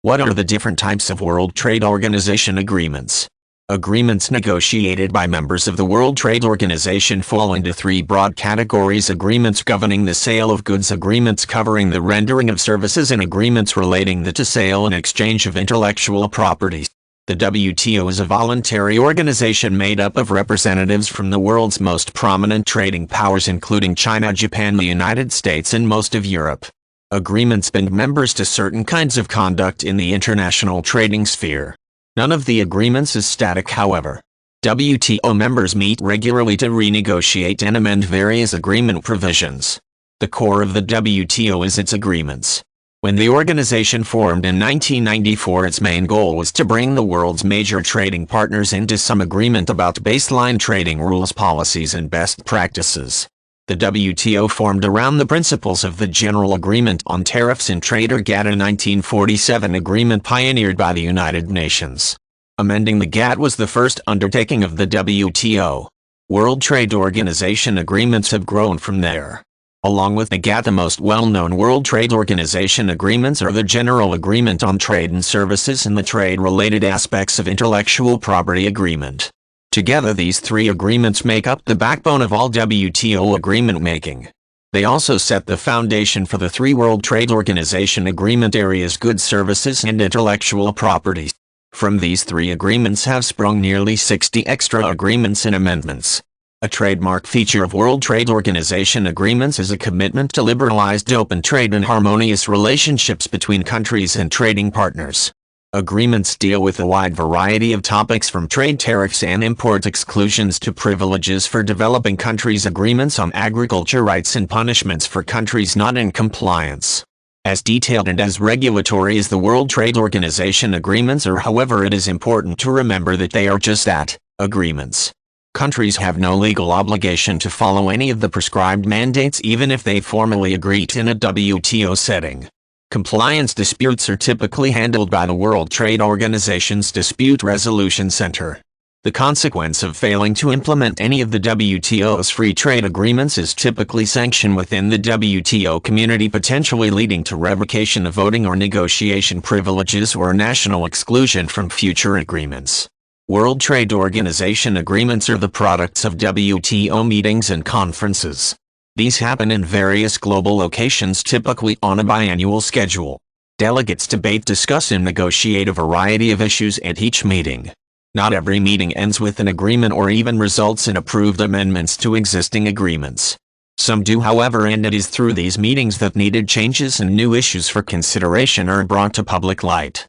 What are the different types of World Trade Organization agreements? Agreements negotiated by members of the World Trade Organization fall into three broad categories: agreements governing the sale of goods, agreements covering the rendering of services, and agreements relating to sale and exchange of intellectual property. The WTO is a voluntary organization made up of representatives from the world's most prominent trading powers, including China, Japan, the United States, and most of Europe. Agreements bind members to certain kinds of conduct in the international trading sphere. None of the agreements is static, however. WTO members meet regularly to renegotiate and amend various agreement provisions. The core of the WTO is its agreements. When the organization formed in 1994, its main goal was to bring the world's major trading partners into some agreement about baseline trading rules, policies, and best practices. The WTO formed around the principles of the General Agreement on Tariffs and Trade, or GATT, a 1947 agreement pioneered by the United Nations. Amending the GATT was the first undertaking of the WTO. World Trade Organization agreements have grown from there. Along with the GATT, the most well-known World Trade Organization agreements are the General Agreement on Trade and Services and the Trade-Related Aspects of Intellectual Property Agreement. Together, these three agreements make up the backbone of all WTO agreement making. They also set the foundation for the three World Trade Organization agreement areas: goods, services, and intellectual property. From these three agreements have sprung nearly 60 extra agreements and amendments. A trademark feature of World Trade Organization agreements is a commitment to liberalized open trade and harmonious relationships between countries and trading partners. Agreements deal with a wide variety of topics, from trade tariffs and import exclusions to privileges for developing countries, agreements on agriculture rights, and punishments for countries not in compliance. As detailed and as regulatory as the World Trade Organization agreements are, however, it is important to remember that they are just that, agreements. Countries have no legal obligation to follow any of the prescribed mandates, even if they formally agree in a WTO setting. Compliance disputes are typically handled by the World Trade Organization's Dispute Resolution Center. The consequence of failing to implement any of the WTO's free trade agreements is typically sanction within the WTO community, potentially leading to revocation of voting or negotiation privileges or national exclusion from future agreements. World Trade Organization agreements are the products of WTO meetings and conferences. These happen in various global locations, typically on a biannual schedule. Delegates debate, discuss, and negotiate a variety of issues at each meeting. Not every meeting ends with an agreement or even results in approved amendments to existing agreements. Some do, however, and it is through these meetings that needed changes and new issues for consideration are brought to public light.